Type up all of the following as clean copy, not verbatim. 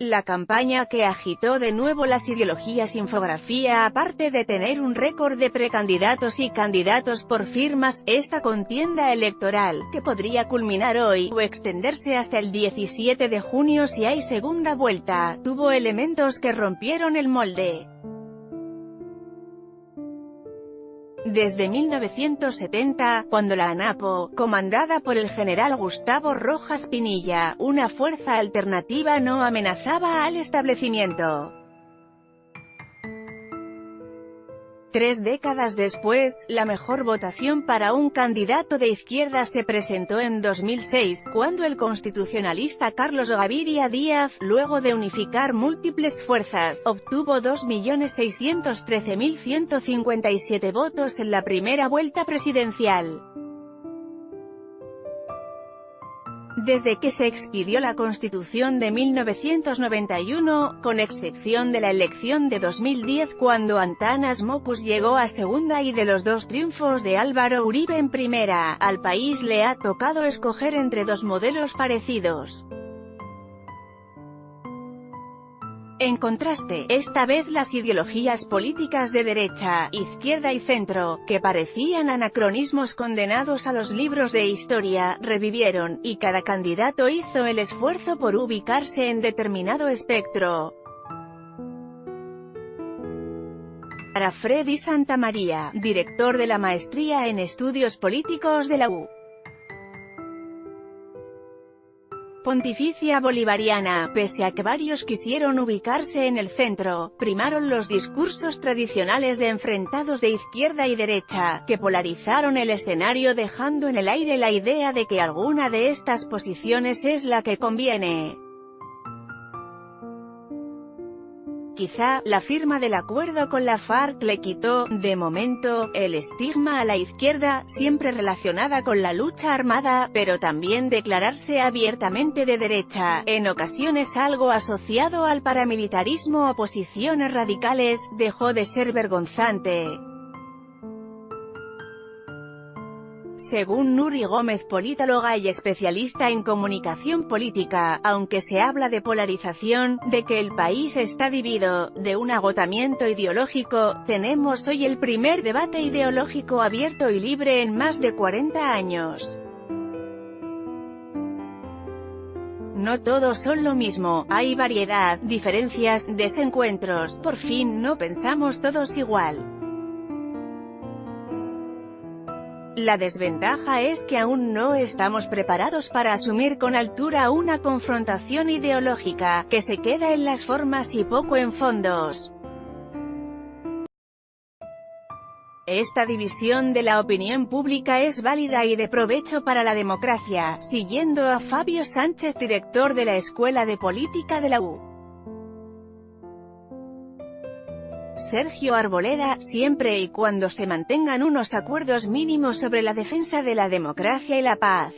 La campaña que agitó de nuevo las ideologías infografía, aparte de tener un récord de precandidatos y candidatos por firmas, esta contienda electoral, que podría culminar hoy, o extenderse hasta el 17 de junio si hay segunda vuelta, tuvo elementos que rompieron el molde. Desde 1970, cuando la ANAPO, comandada por el general Gustavo Rojas Pinilla, una fuerza alternativa, no amenazaba al establecimiento. 3 décadas después, la mejor votación para un candidato de izquierda se presentó en 2006, cuando el constitucionalista Carlos Gaviria Díaz, luego de unificar múltiples fuerzas, obtuvo 2.613.157 votos en la primera vuelta presidencial. Desde que se expidió la Constitución de 1991, con excepción de la elección de 2010 cuando Antanas Mockus llegó a segunda y de los 2 triunfos de Álvaro Uribe en primera, al país le ha tocado escoger entre 2 modelos parecidos. En contraste, esta vez las ideologías políticas de derecha, izquierda y centro, que parecían anacronismos condenados a los libros de historia, revivieron, y cada candidato hizo el esfuerzo por ubicarse en determinado espectro. Para Freddy Santamaría, director de la Maestría en Estudios Políticos de la U. Pontificia Bolivariana, pese a que varios quisieron ubicarse en el centro, primaron los discursos tradicionales de enfrentados de izquierda y derecha, que polarizaron el escenario dejando en el aire la idea de que alguna de estas posiciones es la que conviene. Quizá, la firma del acuerdo con la FARC le quitó, de momento, el estigma a la izquierda, siempre relacionada con la lucha armada, pero también declararse abiertamente de derecha, en ocasiones algo asociado al paramilitarismo o posiciones radicales, dejó de ser vergonzante. Según Nuri Gómez, politóloga y especialista en comunicación política, aunque se habla de polarización, de que el país está dividido, de un agotamiento ideológico, tenemos hoy el primer debate ideológico abierto y libre en más de 40 años. No todos son lo mismo, hay variedad, diferencias, desencuentros, por fin no pensamos todos igual. La desventaja es que aún no estamos preparados para asumir con altura una confrontación ideológica, que se queda en las formas y poco en fondos. Esta división de la opinión pública es válida y de provecho para la democracia, siguiendo a Fabio Sánchez, director de la Escuela de Política de la U. Sergio Arboleda, siempre y cuando se mantengan unos acuerdos mínimos sobre la defensa de la democracia y la paz.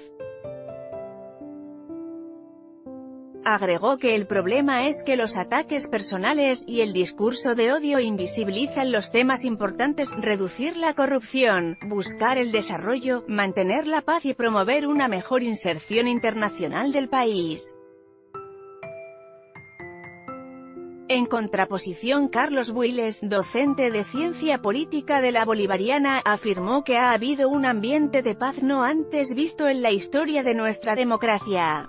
Agregó que el problema es que los ataques personales y el discurso de odio invisibilizan los temas importantes: reducir la corrupción, buscar el desarrollo, mantener la paz y promover una mejor inserción internacional del país. En contraposición, Carlos Builes, docente de Ciencia Política de la Bolivariana, afirmó que ha habido un ambiente de paz no antes visto en la historia de nuestra democracia.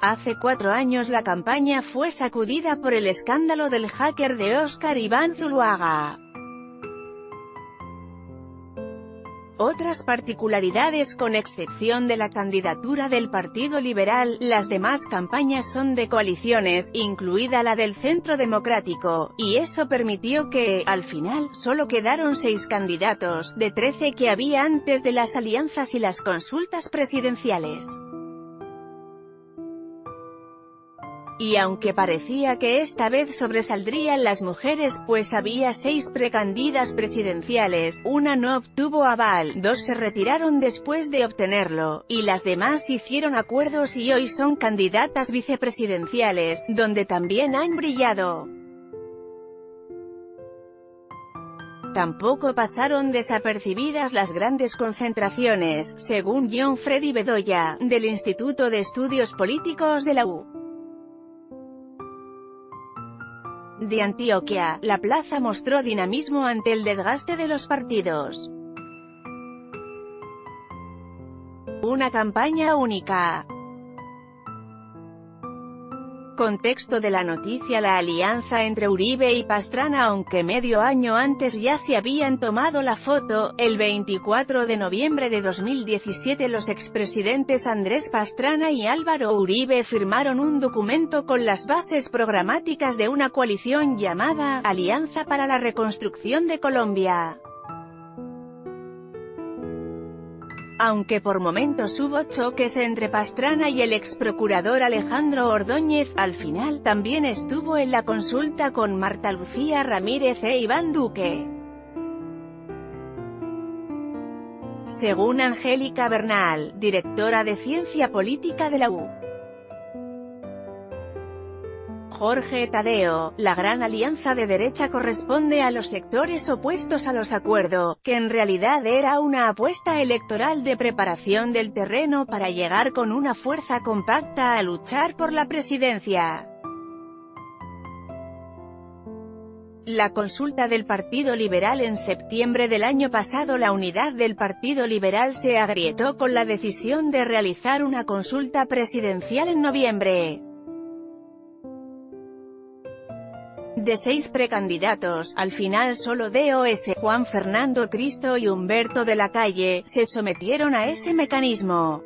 Hace 4 años la campaña fue sacudida por el escándalo del hacker de Óscar Iván Zuluaga. Otras particularidades: con excepción de la candidatura del Partido Liberal, las demás campañas son de coaliciones, incluida la del Centro Democrático, y eso permitió que, al final, solo quedaron 6 candidatos, de 13 que había antes de las alianzas y las consultas presidenciales. Y aunque parecía que esta vez sobresaldrían las mujeres, pues había 6 precandidatas presidenciales, una no obtuvo aval, 2 se retiraron después de obtenerlo, y las demás hicieron acuerdos y hoy son candidatas vicepresidenciales, donde también han brillado. Tampoco pasaron desapercibidas las grandes concentraciones, según John Freddy Bedoya, del Instituto de Estudios Políticos de la U. de Antioquia. La plaza mostró dinamismo ante el desgaste de los partidos. Una campaña única. Contexto de la noticia: la alianza entre Uribe y Pastrana. Aunque medio año antes ya se habían tomado la foto, el 24 de noviembre de 2017 los expresidentes Andrés Pastrana y Álvaro Uribe firmaron un documento con las bases programáticas de una coalición llamada Alianza para la Reconstrucción de Colombia. Aunque por momentos hubo choques entre Pastrana y el exprocurador Alejandro Ordóñez, al final también estuvo en la consulta con Marta Lucía Ramírez e Iván Duque. Según Angélica Bernal, directora de Ciencia Política de la U. Jorge Tadeo, la gran alianza de derecha corresponde a los sectores opuestos a los acuerdos, que en realidad era una apuesta electoral de preparación del terreno para llegar con una fuerza compacta a luchar por la presidencia. La consulta del Partido Liberal en septiembre del año pasado. La unidad del Partido Liberal se agrietó con la decisión de realizar una consulta presidencial en noviembre. De 6 precandidatos, al final solo DOS, Juan Fernando Cristo y Humberto de la Calle, se sometieron a ese mecanismo.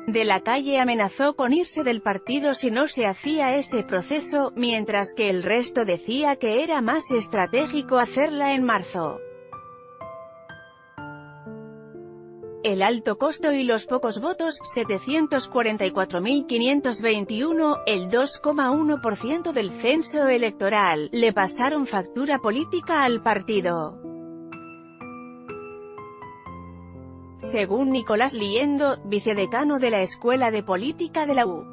De la Calle amenazó con irse del partido si no se hacía ese proceso, mientras que el resto decía que era más estratégico hacerla en marzo. El alto costo y los pocos votos, 744.521, el 2,1% del censo electoral, le pasaron factura política al partido. Según Nicolás Liendo, vicedecano de la Escuela de Política de la U.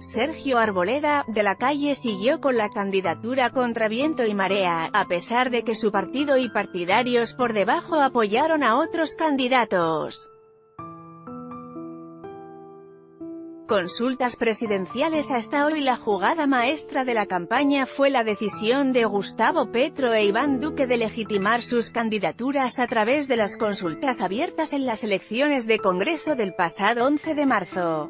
Sergio Arboleda, de la Calle, siguió con la candidatura contra viento y marea, a pesar de que su partido y partidarios por debajo apoyaron a otros candidatos. Consultas presidenciales. Hasta hoy la jugada maestra de la campaña fue la decisión de Gustavo Petro e Iván Duque de legitimar sus candidaturas a través de las consultas abiertas en las elecciones de Congreso del pasado 11 de marzo.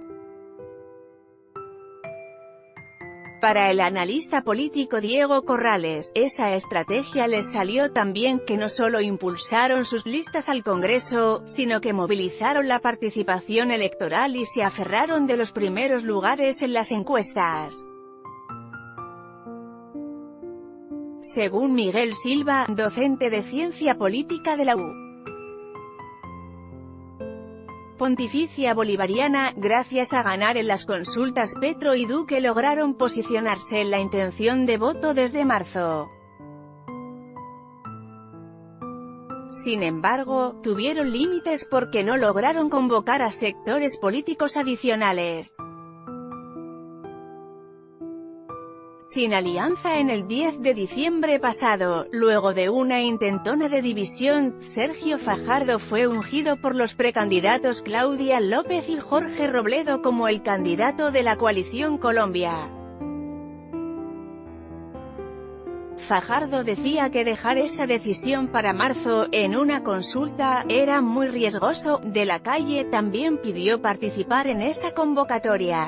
Para el analista político Diego Corrales, esa estrategia les salió tan bien que no solo impulsaron sus listas al Congreso, sino que movilizaron la participación electoral y se aferraron de los primeros lugares en las encuestas. Según Miguel Silva, docente de Ciencia Política de la U. Pontificia Bolivariana, gracias a ganar en las consultas Petro y Duque lograron posicionarse en la intención de voto desde marzo. Sin embargo, tuvieron límites porque no lograron convocar a sectores políticos adicionales. Sin alianza en el 10 de diciembre pasado, luego de una intentona de división, Sergio Fajardo fue ungido por los precandidatos Claudia López y Jorge Robledo como el candidato de la coalición Colombia. Fajardo decía que dejar esa decisión para marzo, en una consulta, era muy riesgoso. De la Calle también pidió participar en esa convocatoria.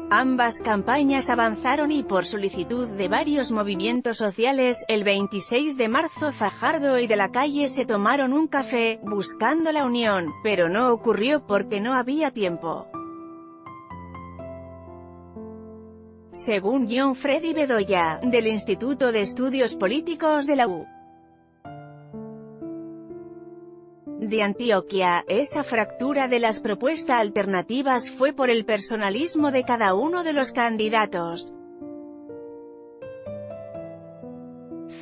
Ambas campañas avanzaron y por solicitud de varios movimientos sociales, el 26 de marzo Fajardo y de la Calle se tomaron un café, buscando la unión, pero no ocurrió porque no había tiempo. Según John Freddy Bedoya, del Instituto de Estudios Políticos de la U. de Antioquia, esa fractura de las propuestas alternativas fue por el personalismo de cada uno de los candidatos.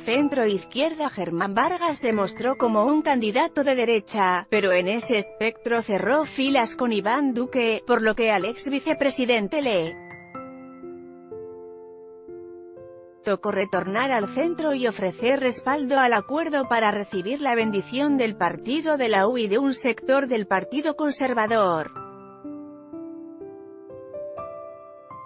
centro-izquierda Germán Vargas se mostró como un candidato de derecha, pero en ese espectro cerró filas con Iván Duque, por lo que al ex vicepresidente le tocó retornar al centro y ofrecer respaldo al acuerdo para recibir la bendición del partido de la U y de un sector del Partido Conservador.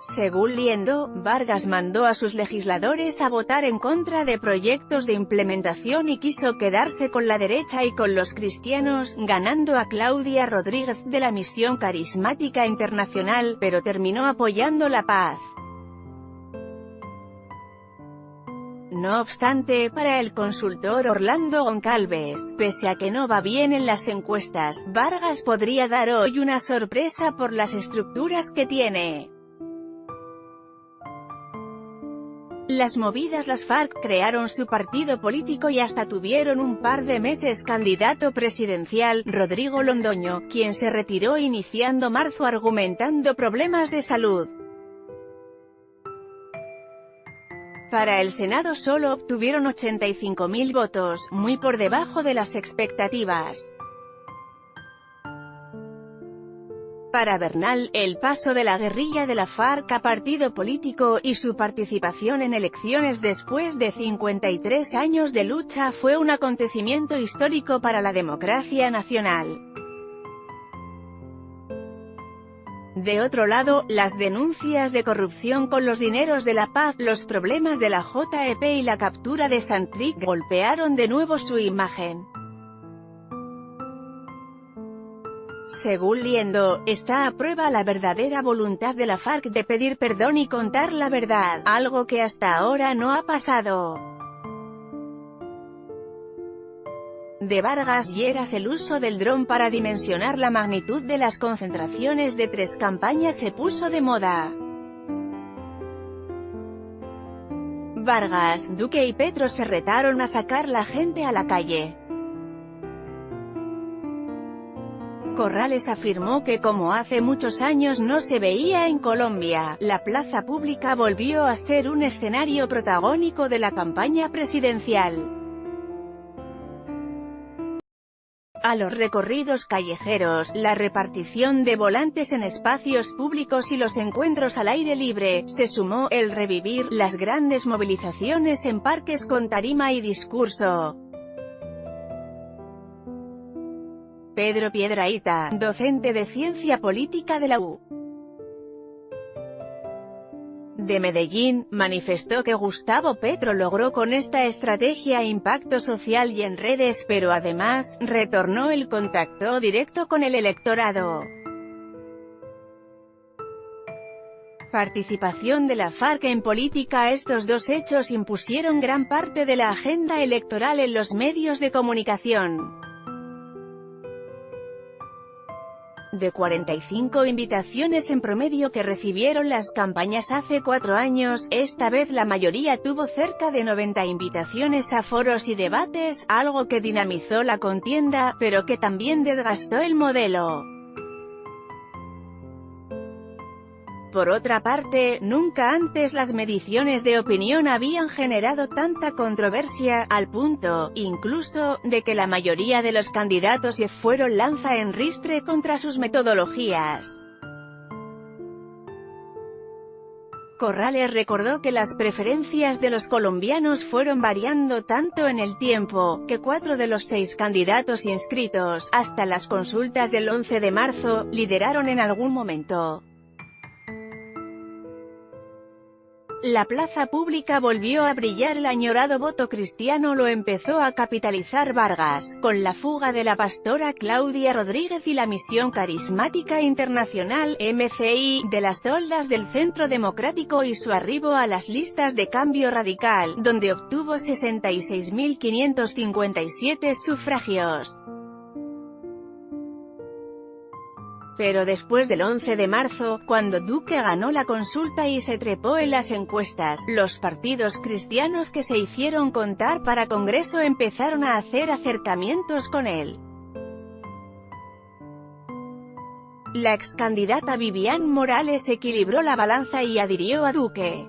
Según Liendo, Vargas mandó a sus legisladores a votar en contra de proyectos de implementación y quiso quedarse con la derecha y con los cristianos, ganando a Claudia Rodríguez de la Misión Carismática Internacional, pero terminó apoyando la paz. No obstante, para el consultor Orlando Goncalves, pese a que no va bien en las encuestas, Vargas podría dar hoy una sorpresa por las estructuras que tiene. Las movidas. Las FARC crearon su partido político y hasta tuvieron un par de meses candidato presidencial, Rodrigo Londoño, quien se retiró iniciando marzo argumentando problemas de salud. Para el Senado solo obtuvieron 85.000 votos, muy por debajo de las expectativas. Para Bernal, el paso de la guerrilla de la FARC a partido político, y su participación en elecciones después de 53 años de lucha fue un acontecimiento histórico para la democracia nacional. De otro lado, las denuncias de corrupción con los dineros de la paz, los problemas de la JEP y la captura de Santrich golpearon de nuevo su imagen. Según Liendo, está a prueba la verdadera voluntad de la FARC de pedir perdón y contar la verdad, algo que hasta ahora no ha pasado. De Vargas Lleras. El uso del dron para dimensionar la magnitud de las concentraciones de 3 campañas se puso de moda. Vargas, Duque y Petro se retaron a sacar la gente a la calle. Corrales afirmó que como hace muchos años no se veía en Colombia, la plaza pública volvió a ser un escenario protagónico de la campaña presidencial. A los recorridos callejeros, la repartición de volantes en espacios públicos y los encuentros al aire libre, se sumó el revivir las grandes movilizaciones en parques con tarima y discurso. Pedro Piedrahita, docente de Ciencia Política de la U. de Medellín, manifestó que Gustavo Petro logró con esta estrategia impacto social y en redes, pero además, retornó el contacto directo con el electorado. Participación de la FARC en política. Estos dos hechos impusieron gran parte de la agenda electoral en los medios de comunicación. De 45 invitaciones en promedio que recibieron las campañas hace 4 años, esta vez la mayoría tuvo cerca de 90 invitaciones a foros y debates, algo que dinamizó la contienda, pero que también desgastó el modelo. Por otra parte, nunca antes las mediciones de opinión habían generado tanta controversia, al punto, incluso, de que la mayoría de los candidatos fueron lanza en ristre contra sus metodologías. Corrales recordó que las preferencias de los colombianos fueron variando tanto en el tiempo, que 4 de los 6 candidatos inscritos, hasta las consultas del 11 de marzo, lideraron en algún momento. La plaza pública volvió a brillar. El añorado voto cristiano lo empezó a capitalizar Vargas, con la fuga de la pastora Claudia Rodríguez y la Misión Carismática Internacional, MCI, de las toldas del Centro Democrático y su arribo a las listas de Cambio Radical, donde obtuvo 66.557 sufragios. Pero después del 11 de marzo, cuando Duque ganó la consulta y se trepó en las encuestas, los partidos cristianos que se hicieron contar para Congreso empezaron a hacer acercamientos con él. La excandidata Vivian Morales equilibró la balanza y adhirió a Duque.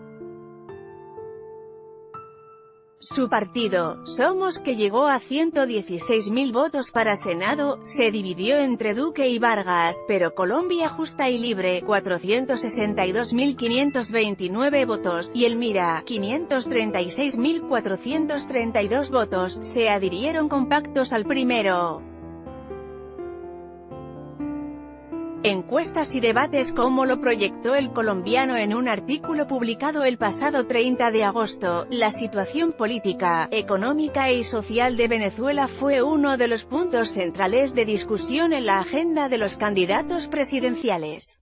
Su partido, Somos, que llegó a 116.000 votos para Senado, se dividió entre Duque y Vargas, pero Colombia Justa y Libre, 462.529 votos, y El Mira, 536.432 votos, se adhirieron compactos al primero. Encuestas y debates. Como lo proyectó El Colombiano en un artículo publicado el pasado 30 de agosto, la situación política, económica y social de Venezuela fue uno de los puntos centrales de discusión en la agenda de los candidatos presidenciales.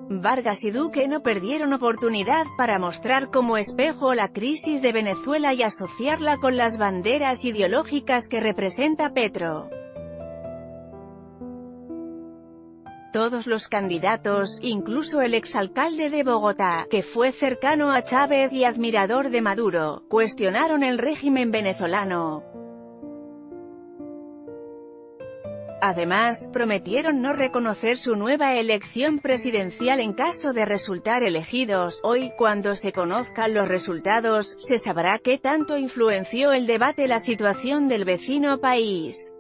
Vargas y Duque no perdieron oportunidad para mostrar como espejo la crisis de Venezuela y asociarla con las banderas ideológicas que representa Petro. Todos los candidatos, incluso el exalcalde de Bogotá, que fue cercano a Chávez y admirador de Maduro, cuestionaron el régimen venezolano. Además, prometieron no reconocer su nueva elección presidencial en caso de resultar elegidos. Hoy, cuando se conozcan los resultados, se sabrá qué tanto influenció el debate la situación del vecino país.